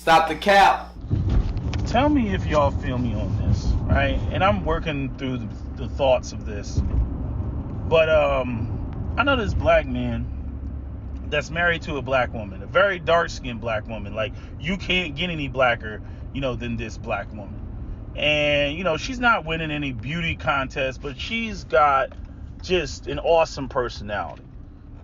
Stop the cap. Tell me if y'all feel me on this, right? And I'm working through the thoughts of this. But I know this black man that's married to a black woman, a very dark-skinned black woman. Like, you can't get any blacker, than this black woman. And, she's not winning any beauty contest, but she's got just an awesome personality.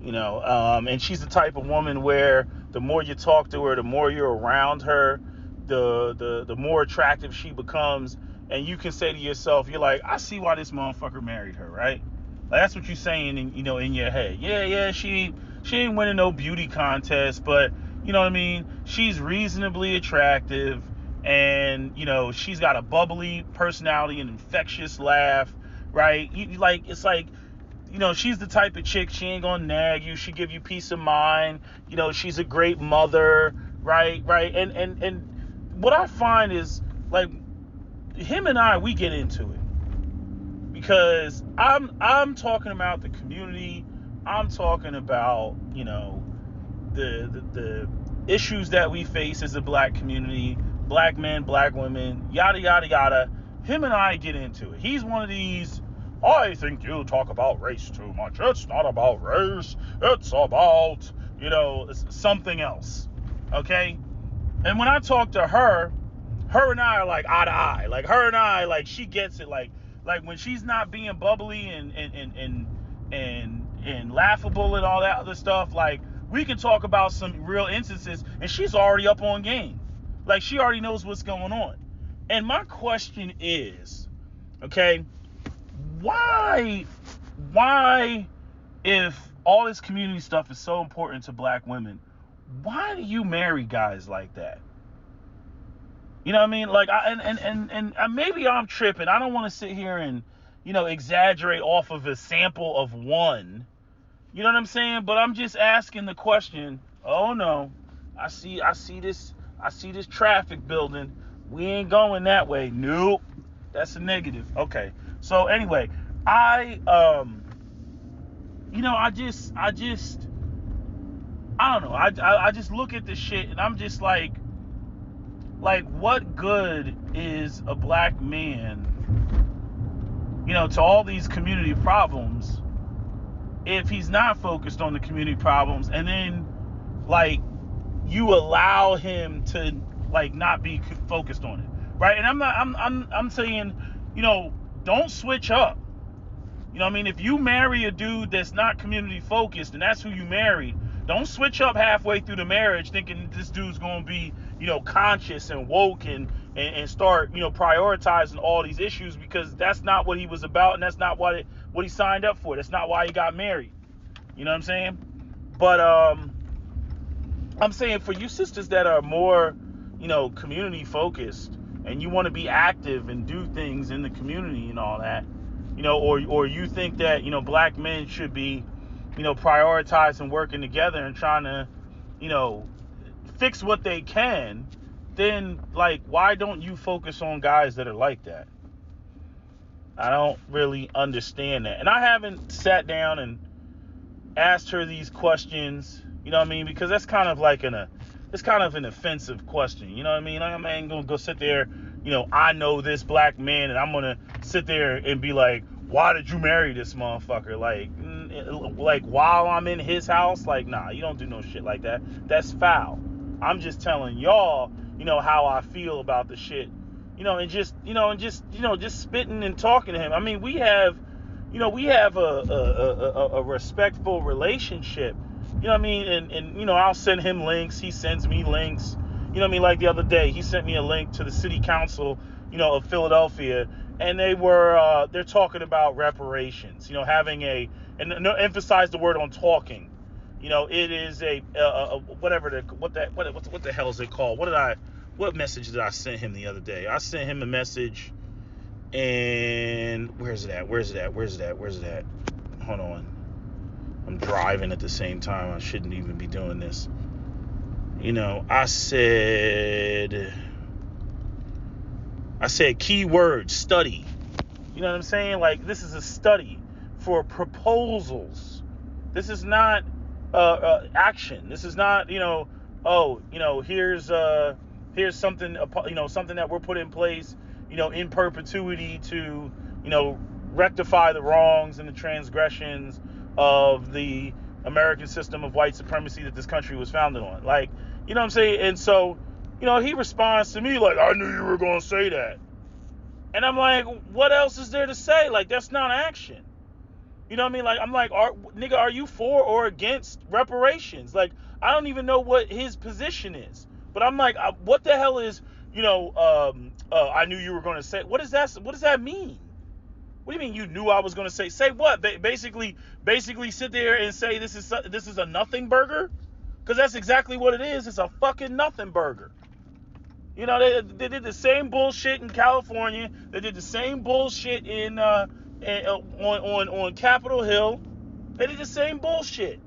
And she's the type of woman where the more you talk to her, the more you're around her, the more attractive she becomes. And you can say to yourself, you're like, I see why this motherfucker married her, right? Like, that's what you're saying in your head. Yeah, she ain't winning no beauty contest, but you know what I mean? She's reasonably attractive, and she's got a bubbly personality, an infectious laugh, right? It's like, she's the type of chick, she ain't gonna nag you, she give you peace of mind, she's a great mother, right? And what I find is, like, him and I, we get into it because I'm talking about the community. I'm talking about the issues that we face as a black community, black men, black women, yada yada yada. Him and I get into it. He's one of these, I think you talk about race too much. It's not about race. It's about, something else. Okay? And when I talk to her and I are like eye to eye. Like, her and I, like, she gets it. Like when she's not being bubbly and laughable and all that other stuff, like, we can talk about some real instances, and she's already up on game. Like, she already knows what's going on. And my question is, okay, why, if all this community stuff is so important to black women, why do you marry guys like that? You know what I mean? Like, and maybe I'm tripping. I don't want to sit here and, exaggerate off of a sample of one. You know what I'm saying? But I'm just asking the question. Oh no, I see this traffic building. We ain't going that way. Nope, that's a negative. Okay. So anyway, I don't know. I just look at this shit and I'm just like, what good is a black man, to all these community problems if he's not focused on the community problems, and then, like, you allow him to, like, not be focused on it, right? And I'm saying, don't switch up. You know what I mean? If you marry a dude that's not community focused and that's who you marry, don't switch up halfway through the marriage thinking this dude's going to be, conscious and woke and start, prioritizing all these issues, because that's not what he was about, and that's not what he signed up for. That's not why he got married. You know what I'm saying? But I'm saying, for you sisters that are more, community focused, and you want to be active and do things in the community and all that, or you think that, black men should be, prioritizing working together and trying to, fix what they can, then, like, why don't you focus on guys that are like that? I don't really understand that. And I haven't sat down and asked her these questions, you know what I mean? Because that's kind of like it's kind of an offensive question, you know what I mean? I ain't gonna go sit there, I know this black man, and I'm gonna sit there and be like, why did you marry this motherfucker? Like while I'm in his house? Like, nah, you don't do no shit like that. That's foul. I'm just telling y'all, how I feel about the shit, and just spitting and talking to him. I mean, we have a respectful relationship. You know what I mean? And I'll send him links. He sends me links. You know what I mean? Like the other day, he sent me a link to the city council, of Philadelphia, and they're talking about reparations. Having and emphasize the word on talking. It is what the hell is it called? What message did I send him the other day? I sent him a message, and where's it at? Hold on. I'm driving at the same time. I shouldn't even be doing this. I said keyword study. You know what I'm saying? Like, this is a study for proposals. This is not action. This is not, here's here's something, something that we're put in place, in perpetuity to, rectify the wrongs and the transgressions of the American system of white supremacy that this country was founded on. Like, you know what I'm saying? And so, he responds to me like, I knew you were going to say that. And I'm like, what else is there to say? Like, that's not action. You know what I mean? Like, I'm like, nigga, are you for or against reparations? Like, I don't even know what his position is. But I'm like, what the hell is, I knew you were going to say. What does that mean? What do you mean you knew I was going to say? Say what? Basically sit there and say this is a nothing burger? Because that's exactly what it is. It's a fucking nothing burger. They did the same bullshit in California. They did the same bullshit on Capitol Hill. They did the same bullshit.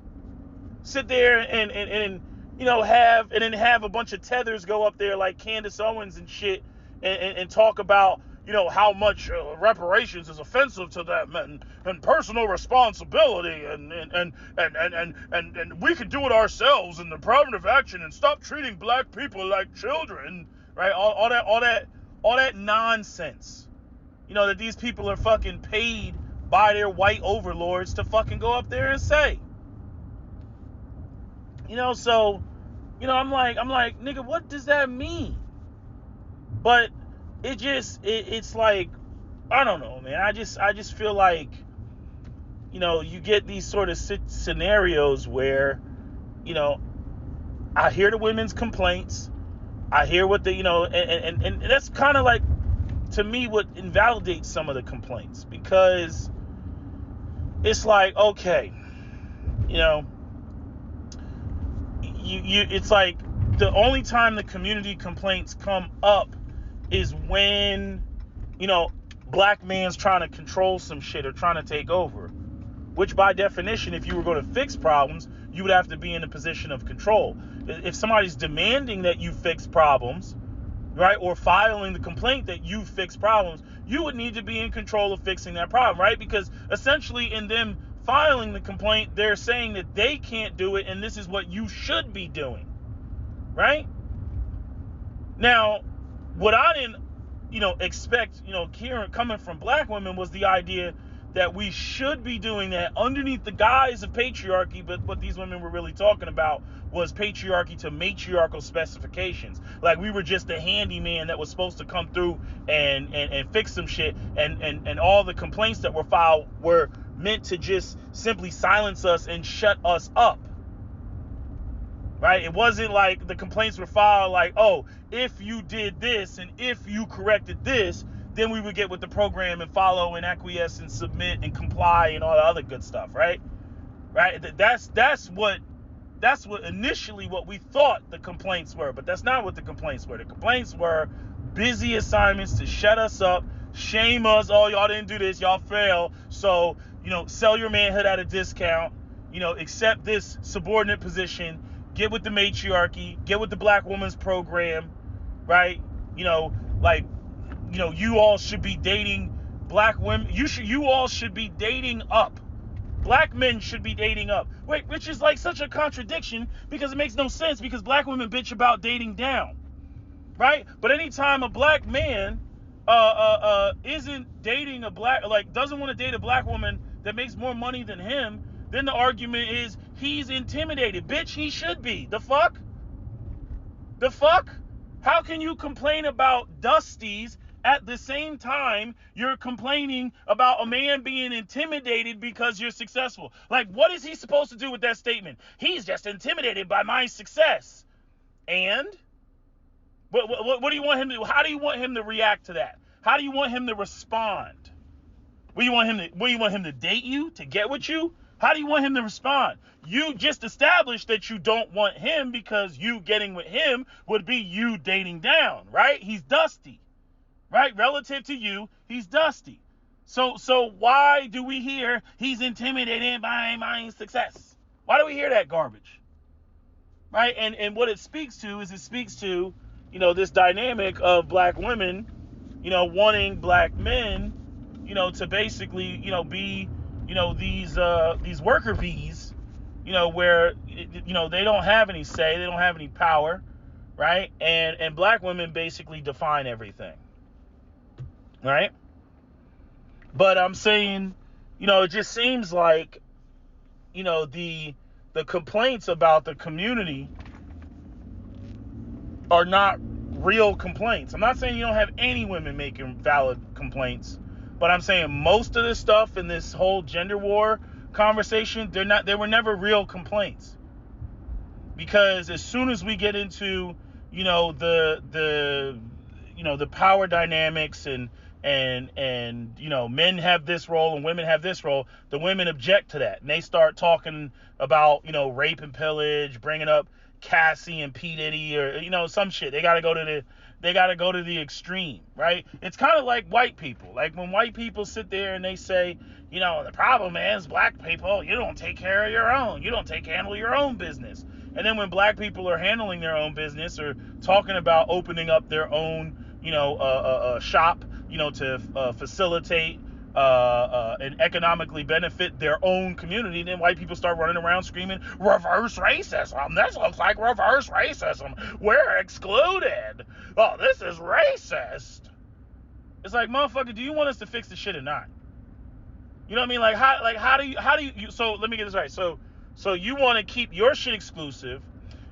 Sit there and have a bunch of tethers go up there like Candace Owens and shit and talk about how much reparations is offensive to them and personal responsibility and we can do it ourselves in the affirmative action and stop treating black people like children, right? All that nonsense. That these people are fucking paid by their white overlords to fucking go up there and say. So, I'm like, nigga, what does that mean? But it's like, I don't know, man. I just feel like, you get these sort of scenarios where, I hear the women's complaints. I hear what and that's kind of like, to me, what invalidates some of the complaints, because it's like, okay, it's like the only time the community complaints come up is when, black man's trying to control some shit or trying to take over, which by definition, if you were going to fix problems, you would have to be in a position of control. If somebody's demanding that you fix problems, right, or filing the complaint that you fix problems, you would need to be in control of fixing that problem, right? Because essentially in them filing the complaint, they're saying that they can't do it and this is what you should be doing, right? Now, what I didn't, expect, coming from black women was the idea that we should be doing that underneath the guise of patriarchy, but what these women were really talking about was patriarchy to matriarchal specifications. Like we were just a handyman that was supposed to come through and fix some shit, and all the complaints that were filed were meant to just simply silence us and shut us up. Right? It wasn't like the complaints were filed like, oh, if you did this and if you corrected this, then we would get with the program and follow and acquiesce and submit and comply and all the other good stuff, right? Right? That's what initially what we thought the complaints were, but that's not what the complaints were. The complaints were busy assignments to shut us up, shame us, oh, y'all didn't do this, y'all failed, so, sell your manhood at a discount, accept this subordinate position, get with the matriarchy, get with the black woman's program, right? You all should be dating black women. You all should be dating up. Black men should be dating up. Wait, which is like such a contradiction because it makes no sense, because black women bitch about dating down, right? But anytime a black man isn't dating doesn't want to date a black woman that makes more money than him, then the argument is he's intimidated. Bitch, he should be. The fuck? How can you complain about Dusties at the same time you're complaining about a man being intimidated because you're successful? Like, what is he supposed to do with that statement? He's just intimidated by my success. And what do you want him to do? How do you want him to react to that? How do you want him to respond? What do you want him to date you, to get with you? How do you want him to respond? You just established that you don't want him because you getting with him would be you dating down, right? He's dusty, right? Relative to you, he's dusty. So why do we hear he's intimidated by my success? Why do we hear that garbage? Right? And what it speaks to is this dynamic of black women, wanting black men, to basically, be, these worker bees, where, they don't have any say, they don't have any power, right? And black women basically define everything, right? But I'm saying, it just seems like, the complaints about the community are not real complaints. I'm not saying you don't have any women making valid complaints, but I'm saying most of this stuff in this whole gender war conversation, they were never real complaints. Because as soon as we get into, the power dynamics and men have this role and women have this role, the women object to that, and they start talking about, rape and pillage, bringing up Cassie and P Diddy, or some shit. They gotta go to the extreme, right? It's kind of like white people. Like when white people sit there and they say, the problem is black people, you don't take care of your own, you don't handle your own business. And then when black people are handling their own business or talking about opening up their own, shop, to facilitate and economically benefit their own community, then white people start running around screaming, reverse racism. This looks like reverse racism. We're excluded. Oh, this is racist. It's like, motherfucker, do you want us to fix the shit or not? You know what I mean? How do you, so let me get this right. So you want to keep your shit exclusive,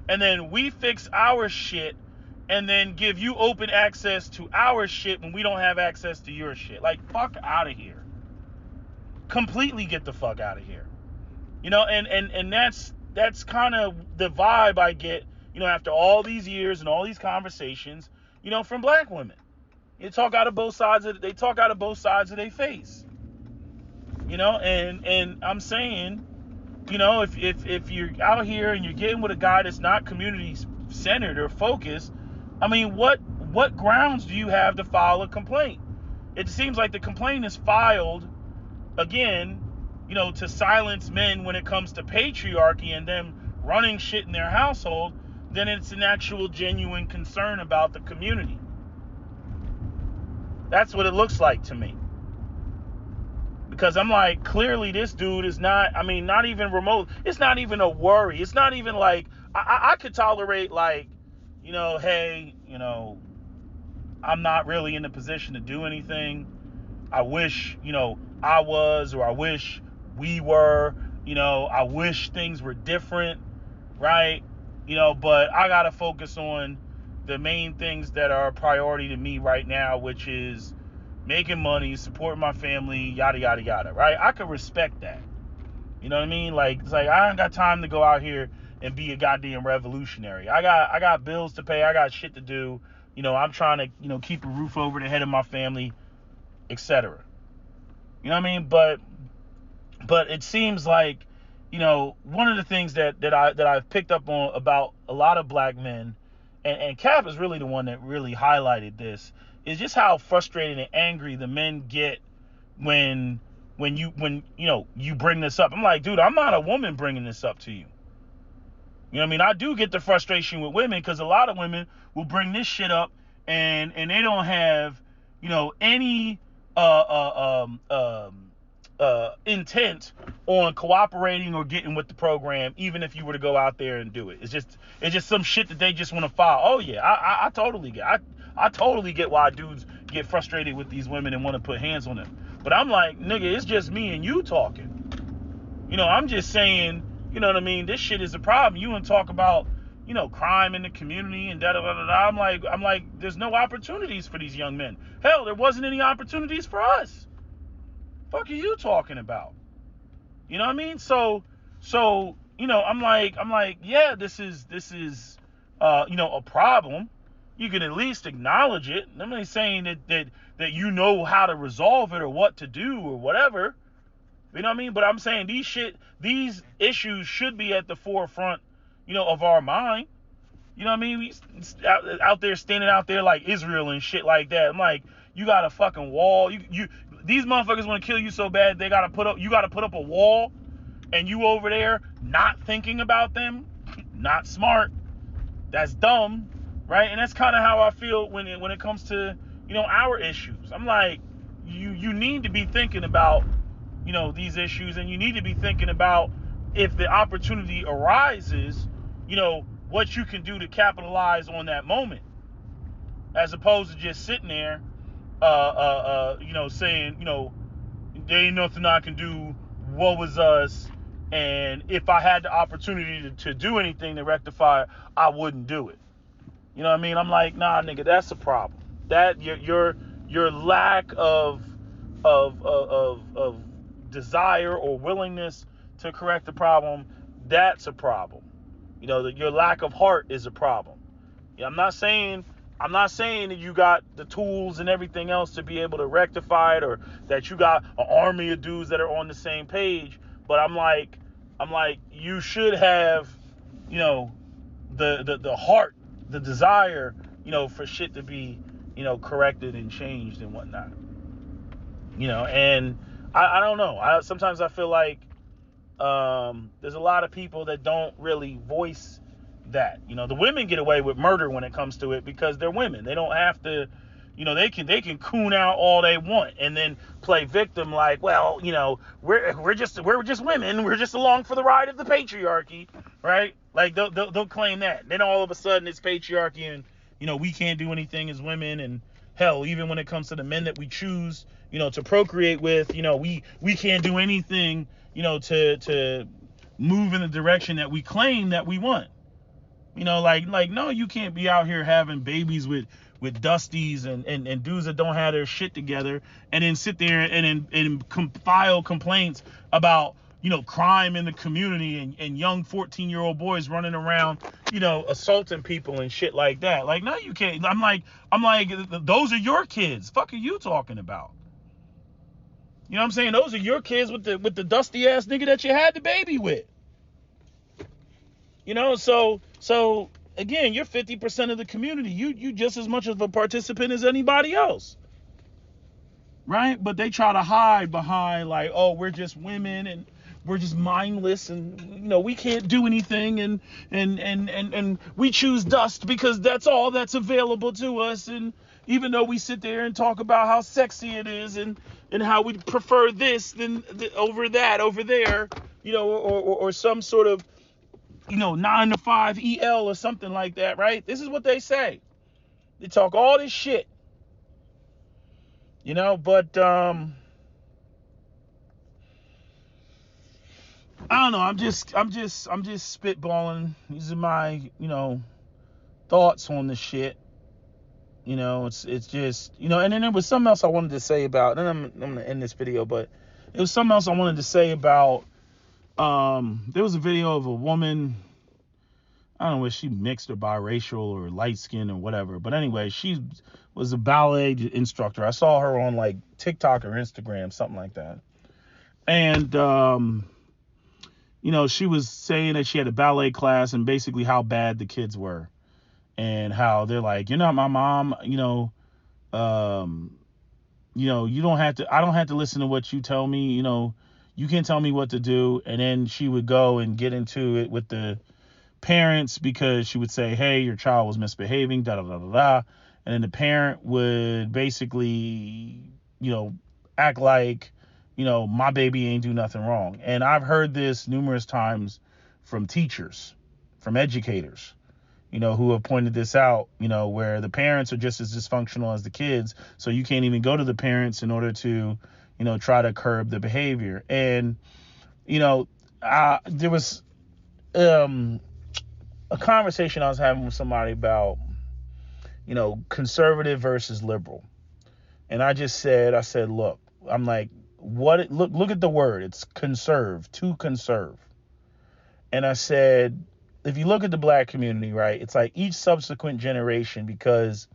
and then we fix our shit, and then give you open access to our shit when we don't have access to your shit. Like, fuck out of here. Completely get the fuck out of here. And that's kind of the vibe I get, after all these years and all these conversations, from black women. They talk out of both sides of their face. And I'm saying, if you're out here and you're getting with a guy that's not community centered or focused, I mean, what grounds do you have to file a complaint? It seems like the complaint is filed, again, to silence men when it comes to patriarchy and them running shit in their household, then it's an actual genuine concern about the community. That's what it looks like to me. Because I'm like, clearly this dude is not even remote. It's not even a worry. It's not even like, I could tolerate, like, hey, I'm not really in a position to do anything. I wish, I was, or I wish we were, I wish things were different, right? But I got to focus on the main things that are a priority to me right now, which is making money, supporting my family, yada, yada, yada, right? I could respect that. You know what I mean? Like, it's like, I ain't got time to go out here and be a goddamn revolutionary. I got bills to pay. I got shit to do. I'm trying to, keep a roof over the head of my family, etc. You know what I mean? But it seems like, one of the things that I've picked up on about a lot of black men, and Cap is really the one that really highlighted this, is just how frustrated and angry the men get when you bring this up. I'm like, dude, I'm not a woman bringing this up to you. You know what I mean? I do get the frustration with women, because a lot of women will bring this shit up and they don't have, any intent on cooperating or getting with the program, even if you were to go out there and do it. It's just some shit that they just want to file. Oh yeah, I totally get. I totally get why dudes get frustrated with these women and want to put hands on them. But I'm like, nigga, it's just me and you talking. I'm just saying, you know what I mean? This shit is a problem. You want to talk about, crime in the community and da da da da. I'm like, there's no opportunities for these young men. Hell, there wasn't any opportunities for us. Fuck are you talking about? You know what I mean? So I'm like, yeah, this is a problem. You can at least acknowledge it. I'm not saying that you know how to resolve it or what to do or whatever. You know what I mean? But I'm saying these issues should be at the forefront, of our mind. You know what I mean? We out there standing out there like Israel and shit like that. I'm like, you got a fucking wall. These motherfuckers want to kill you so bad you got to put up a wall, and you over there not thinking about them. Not smart. That's dumb, right? And that's kind of how I feel when it comes to, our issues. I'm like, you need to be thinking about, these issues, and you need to be thinking about, if the opportunity arises, what you can do to capitalize on that moment, as opposed to just sitting there, saying, there ain't nothing I can do, woe is us, and if I had the opportunity to do anything to rectify it, I wouldn't do it. You know what I mean? I'm like, nah, nigga, that's a problem. That your lack of desire or willingness to correct the problem, that's a problem. Your lack of heart is a problem. I'm not saying that you got the tools and everything else to be able to rectify it, or that you got an army of dudes that are on the same page. But I'm like, you should have, the heart, the desire, for shit to be, corrected and changed and whatnot. And I don't know. Sometimes I feel like there's a lot of people that don't really voice that. The women get away with murder when it comes to it because they're women. They don't have to, they can coon out all they want and then play victim like, well, we're just women. We're just along for the ride of the patriarchy, right? Like they'll claim that. Then all of a sudden it's patriarchy and, we can't do anything as women. And hell, even when it comes to the men that we choose, to procreate with, we can't do anything, to move in the direction that we claim that we want. No, you can't be out here having babies with dusties and dudes that don't have their shit together, and then sit there and file complaints about, crime in the community and young 14-year-old boys running around, assaulting people and shit like that. Like, no, you can't. I'm like, those are your kids. Fuck are you talking about? You know what I'm saying? Those are your kids with the dusty ass nigga that you had the baby with. So again, you're 50% of the community. You just as much of a participant as anybody else. Right? But they try to hide behind like, oh, we're just women and we're just mindless and we can't do anything and we choose dust because that's all that's available to us. And even though we sit there and talk about how sexy it is and how we prefer this than over that over there, or some sort of 9 to 5 EL or something like that, right? This is what they say. They talk all this shit. But I don't know. I'm just spitballing. These are my, thoughts on the shit. It's just, and then there was something else I wanted to say about, and I'm going to end this video, but it was something else I wanted to say about, there was a video of a woman, I don't know if she mixed or biracial or light skin or whatever, but anyway, she was a ballet instructor. I saw her on like TikTok or Instagram, something like that. And, she was saying that she had a ballet class and basically how bad the kids were and how they're like, you're not my mom, you don't have to, I don't have to listen to what you tell me, you can't tell me what to do. And then she would go and get into it with the parents because she would say, hey, your child was misbehaving, da da da da da. And then the parent would basically, act like, my baby ain't do nothing wrong. And I've heard this numerous times from teachers, from educators, who have pointed this out, where the parents are just as dysfunctional as the kids. So you can't even go to the parents in order to, try to curb the behavior. And, there was a conversation I was having with somebody about, conservative versus liberal. And I said, look, I'm like, look at the word. It's conserve, to conserve. And I said, if you look at the black community, right, it's like each subsequent generation, because,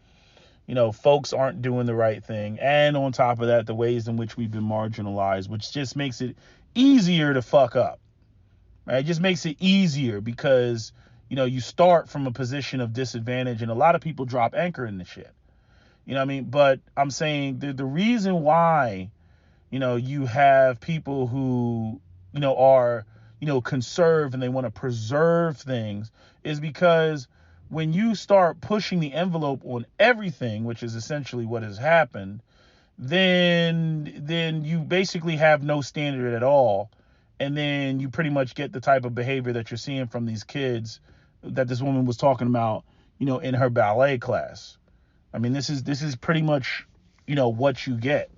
folks aren't doing the right thing. And on top of that, the ways in which we've been marginalized, which just makes it easier to fuck up. Right? It just makes it easier because, you start from a position of disadvantage and a lot of people drop anchor in the shit. You know what I mean? But I'm saying the reason why, you have people who, are, conserve and they want to preserve things is because when you start pushing the envelope on everything, which is essentially what has happened, then you basically have no standard at all. And then you pretty much get the type of behavior that you're seeing from these kids that this woman was talking about, in her ballet class. I mean, this is pretty much, what you get,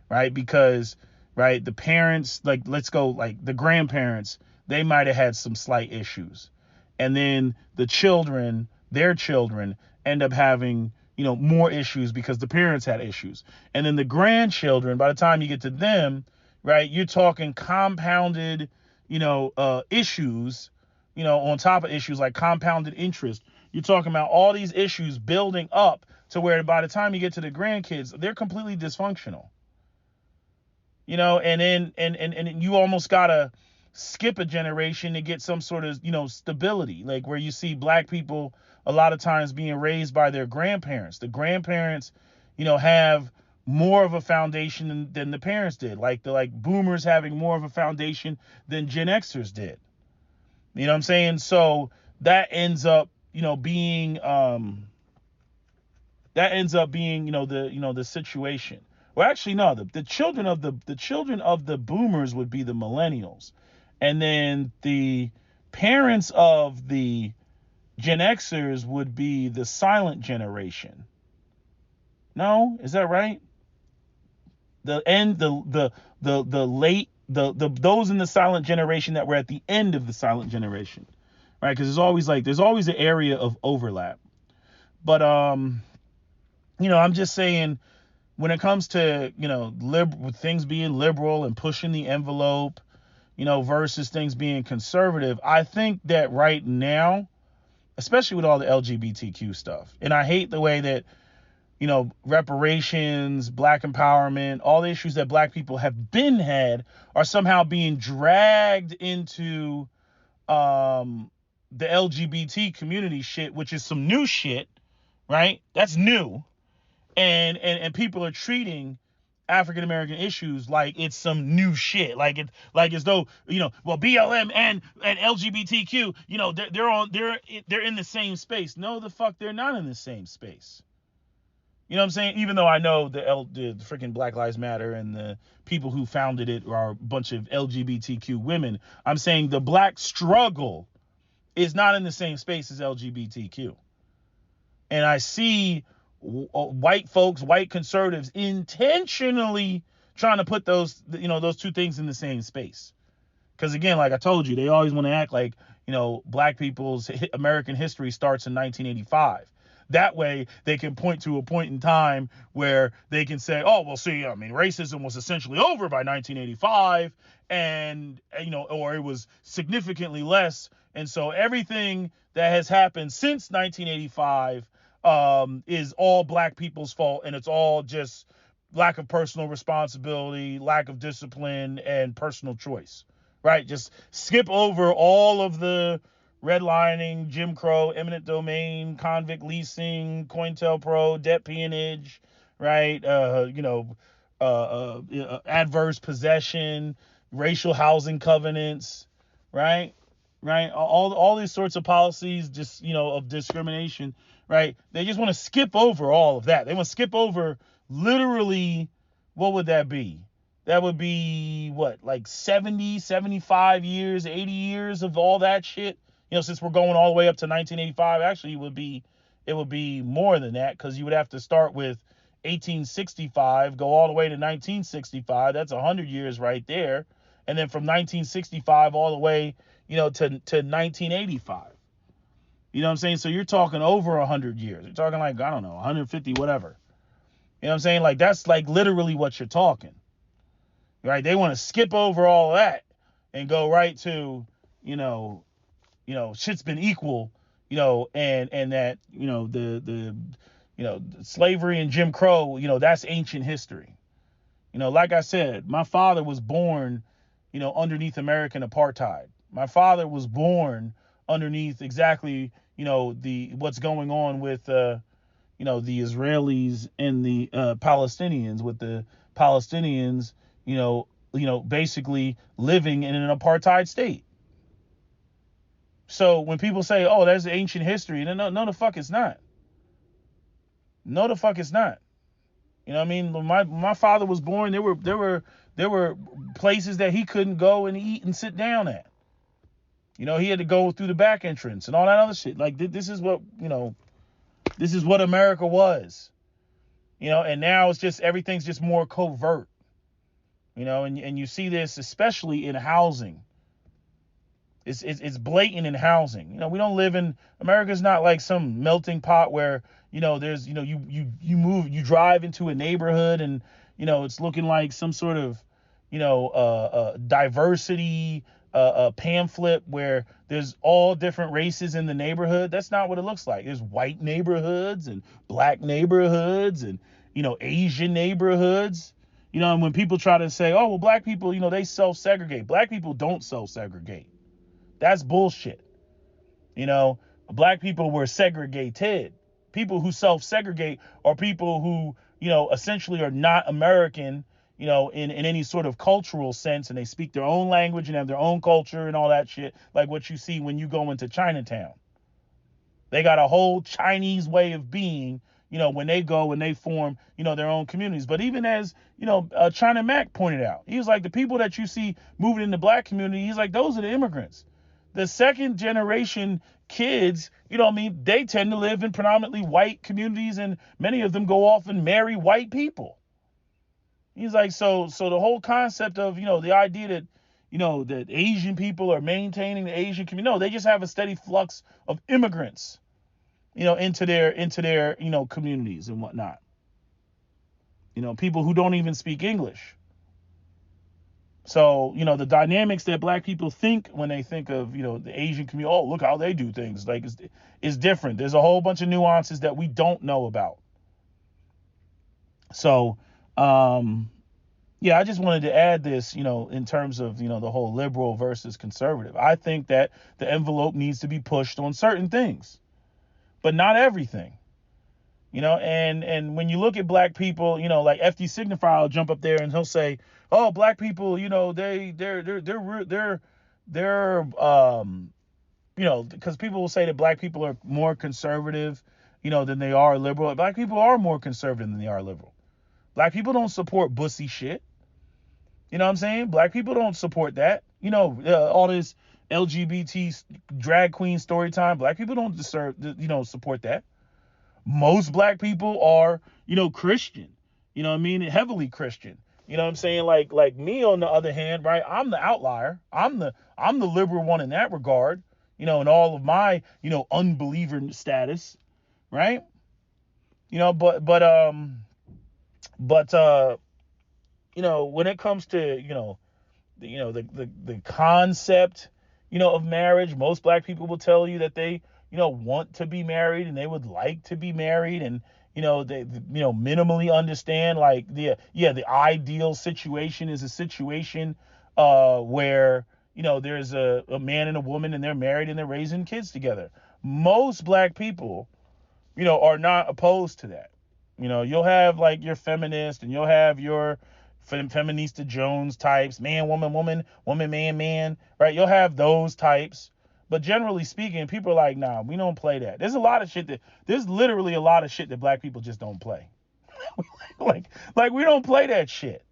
right? Because, right, the parents, like, let's go, like, the grandparents, they might have had some slight issues. And then the children, their children, end up having, more issues because the parents had issues. And then the grandchildren, by the time you get to them, right, you're talking compounded, issues, on top of issues like compounded interest. You're talking about all these issues building up to where by the time you get to the grandkids, they're completely dysfunctional. And then and you almost gotta skip a generation to get some sort of, stability, like where you see black people a lot of times being raised by their grandparents. The grandparents, have more of a foundation than the parents did, like the boomers having more of a foundation than Gen Xers did. You know what I'm saying? So that ends up, being the situation. Well, actually, no, the children of the boomers would be the millennials. And then the parents of the Gen Xers would be the silent generation. No, is that right? Those in the silent generation that were at the end of the silent generation, right? Because there's always an area of overlap. But I'm just saying, when it comes to things being liberal and pushing the envelope, versus things being conservative, I think that right now, especially with all the LGBTQ stuff, and I hate the way that reparations, black empowerment, all the issues that black people have had are somehow being dragged into the LGBT community shit, which is some new shit, right? That's new. And people are treating African American issues like it's some new shit, like as though BLM and LGBTQ, they're in the same space. No, the fuck, they're not in the same space. You know what I'm saying? Even though I know the freaking Black Lives Matter and the people who founded it are a bunch of LGBTQ women, I'm saying the black struggle is not in the same space as LGBTQ. And I see white folks, white conservatives, intentionally trying to put those two things in the same space. Because again, like I told you, they always want to act like, black people's American history starts in 1985. That way they can point to a point in time where they can say, oh, well, see, I mean, racism was essentially over by 1985 and, or it was significantly less. And so everything that has happened since 1985 is all black people's fault, and it's all just lack of personal responsibility, lack of discipline, and personal choice, right? Just skip over all of the redlining, Jim Crow, eminent domain, convict leasing, COINTELPRO, debt peonage, right? Adverse possession, racial housing covenants, right? All these sorts of policies, just, of discrimination, right? They just want to skip over all of that. They want to skip over literally, what would that be? That would be what, like 70, 75 years, 80 years of all that shit. Since we're going all the way up to 1985, actually it would be more than that, because you would have to start with 1865, go all the way to 1965. That's 100 years right there. And then from 1965 all the way, to 1985. You know what I'm saying? So you're talking over 100 years. You're talking like, I don't know, 150, whatever. You know what I'm saying? Like, that's like literally what you're talking. Right? They want to skip over all of that and go right to, shit's been equal, and that, the slavery and Jim Crow, that's ancient history. Like I said, my father was born, underneath American apartheid. My father was born underneath exactly, what's going on with, the Israelis and the Palestinians, with the Palestinians, basically living in an apartheid state. So when people say, oh, that's ancient history, no, the fuck it's not. No, the fuck it's not. You know what I mean? When my father was born, there were places that he couldn't go and eat and sit down at. He had to go through the back entrance and all that other shit. Like, this is what, this is what America was. And now it's just, everything's just more covert. And you see this especially in housing. It's blatant in housing. We don't live in, America's not like some melting pot where, there's, you drive into a neighborhood and, it's looking like some sort of, diversity pamphlet where there's all different races in the neighborhood. That's not what it looks like. There's white neighborhoods and black neighborhoods and, Asian neighborhoods. And when people try to say, oh, well, black people, they self-segregate. Black people don't self-segregate. That's bullshit. Black people were segregated. People who self-segregate are people who, essentially are not American, in any sort of cultural sense, and they speak their own language and have their own culture and all that shit, like what you see when you go into Chinatown. They got a whole Chinese way of being, when they go and they form, their own communities. But even as, China Mac pointed out, he was like, the people that you see moving in the black community, he's like, those are the immigrants. The second generation kids, they tend to live in predominantly white communities, and many of them go off and marry white people. He's like, so the whole concept of, the idea that, that Asian people are maintaining the Asian community, no, they just have a steady flux of immigrants, into their, communities and whatnot. People who don't even speak English. So, the dynamics that black people think when they think of, the Asian community, oh, look how they do things, like, it's different. There's a whole bunch of nuances that we don't know about. So, I just wanted to add this, in terms of, the whole liberal versus conservative. I think that the envelope needs to be pushed on certain things, but not everything. And when you look at black people, like FD Signify will jump up there and he'll say, oh, black people, they're because people will say that black people are more conservative, than they are liberal. Black people are more conservative than they are liberal. Black people don't support bussy shit. You know what I'm saying? Black people don't support that. All this LGBT drag queen story time. Black people don't support that. Most black people are, Christian. Heavily Christian. You know what I'm saying? Like me, on the other hand, right? I'm the outlier. I'm the liberal one in that regard. In all of my, unbeliever status, right? But when it comes to, the concept, of marriage, most black people will tell you that they, want to be married and they would like to be married, and, they, minimally understand, like, the ideal situation is a situation, where, there's a man and a woman and they're married and they're raising kids together. Most black people, are not opposed to that. You'll have like your feminist and you'll have your feminista Jones types, man, woman, woman, woman, man, man, right? You'll have those types. But generally speaking, people are like, nah, we don't play that. There's literally a lot of shit that black people just don't play. like we don't play that shit.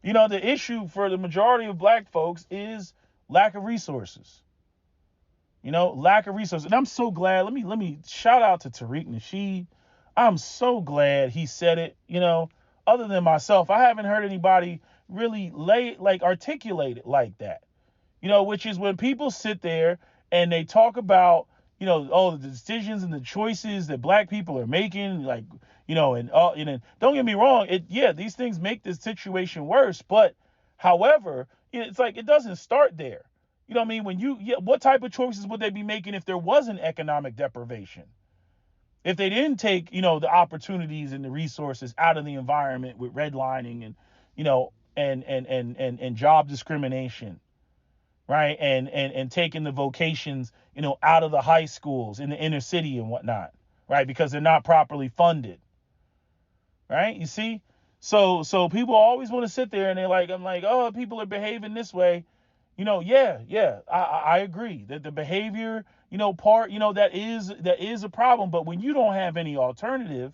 The issue for the majority of black folks is lack of resources. Lack of resources. And I'm so glad. Let me shout out to Tariq Nasheed. I'm so glad he said it. Other than myself, I haven't heard anybody really articulate it like that. Which is when people sit there and they talk about, all the decisions and the choices that black people are making, like, and don't get me wrong, these things make this situation worse. But however, it's like, it doesn't start there. What I mean? What type of choices would they be making if there wasn't economic deprivation? If they didn't take, the opportunities and the resources out of the environment with redlining and, and job discrimination, right? And taking the vocations, out of the high schools in the inner city and whatnot, right? Because they're not properly funded, right? You see? So people always want to sit there and I'm like, oh, people are behaving this way. I agree that the behavior, part, that is a problem. But when you don't have any alternative,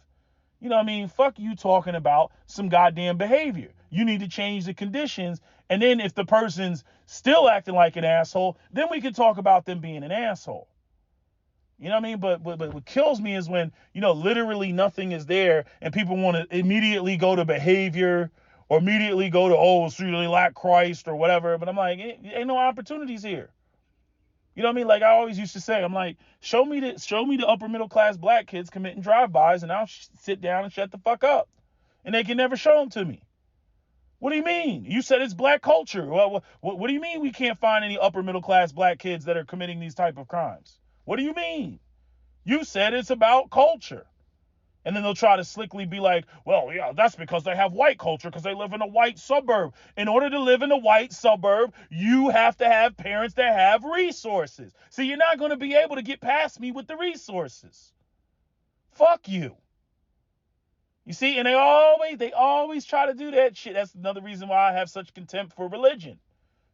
fuck you talking about some goddamn behavior. you need to change the conditions. And then if the person's still acting like an asshole, then we can talk about them being an asshole. You know what I mean? But what kills me is when, literally nothing is there and people want to immediately go to behavior or immediately go to, so they lack Christ or whatever. But I'm like, ain't no opportunities here. You know what I mean? Like I always used to say, I'm like, show me the upper middle class black kids committing drive-bys and I'll sit down and shut the fuck up. And they can never show them to me. What do you mean? You said it's black culture. Well, what do you mean we can't find any upper middle class black kids that are committing these type of crimes? What do you mean? You said it's about culture. And then they'll try to slickly be like, well, yeah, that's because they have white culture because they live in a white suburb. In order to live in a white suburb, you have to have parents that have resources. So you're not going to be able to get past me with the resources. Fuck you. You see, and they always try to do that shit. That's another reason why I have such contempt for religion.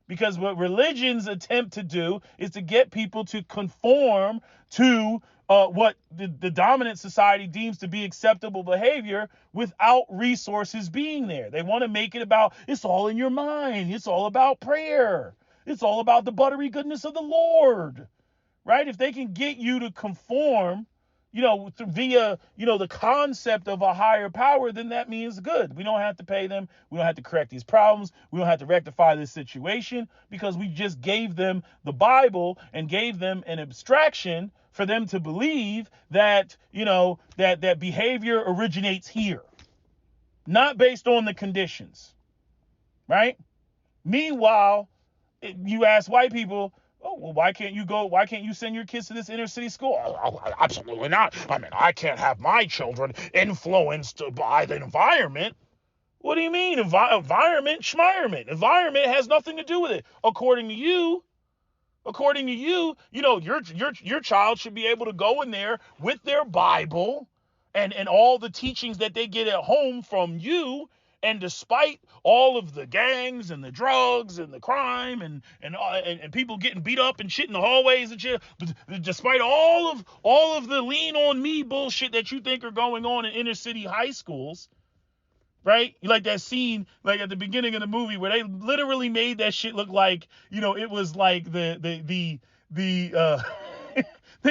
Because what religions attempt to do is to get people to conform to what the dominant society deems to be acceptable behavior without resources being there. They want to make it about, it's all in your mind. It's all about prayer. It's all about the buttery goodness of the Lord, right? If they can get you to conform, via, the concept of a higher power, then that means good. We don't have to pay them. We don't have to correct these problems. We don't have to rectify this situation because we just gave them the Bible and gave them an abstraction for them to believe that, that behavior originates here, not based on the conditions, right? Meanwhile, you ask white people, oh, well, why can't you send your kids to this inner city school? Oh, absolutely not. I mean, I can't have my children influenced by the environment. What do you mean? Environment, schmirement. Environment has nothing to do with it. According to you, your child should be able to go in there with their Bible and all the teachings that they get at home from you. And despite all of the gangs and the drugs and the crime and people getting beat up and shit in the hallways and shit, despite all of the lean on me bullshit that you think are going on in inner city high schools, right? Like that scene, like at the beginning of the movie where they literally made that shit look like, it was like they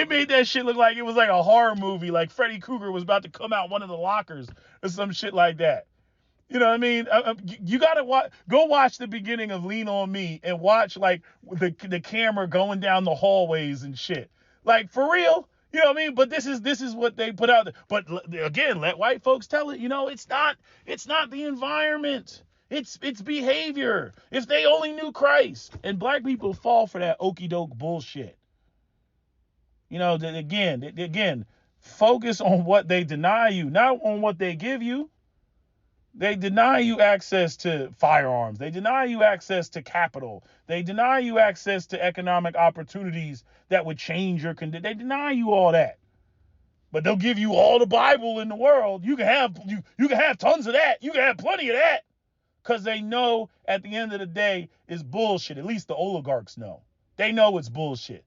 made that shit look like it was like a horror movie, like Freddy Krueger was about to come out one of the lockers or some shit like that. You know what I mean? You gotta go watch the beginning of Lean On Me and watch like the camera going down the hallways and shit. Like for real, you know what I mean? But this is what they put out there. But again, let white folks tell it. It's not the environment. It's behavior. If they only knew Christ, and black people fall for that okey doke bullshit. Again, focus on what they deny you, not on what they give you. They deny you access to firearms. They deny you access to capital. They deny you access to economic opportunities that would change your condition. They deny you all that. But they'll give you all the Bible in the world. You can have tons of that. You can have plenty of that. Because they know at the end of the day it's bullshit. At least the oligarchs know. They know it's bullshit.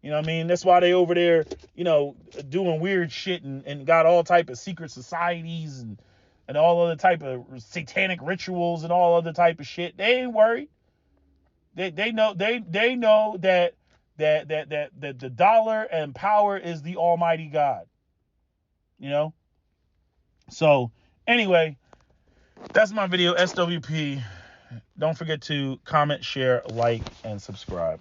You know what I mean? That's why they over there, doing weird shit and got all type of secret societies and all other type of satanic rituals and all other type of shit. They ain't worried. They know that the dollar and power is the Almighty God. So anyway, that's my video, SWP. Don't forget to comment, share, like, and subscribe.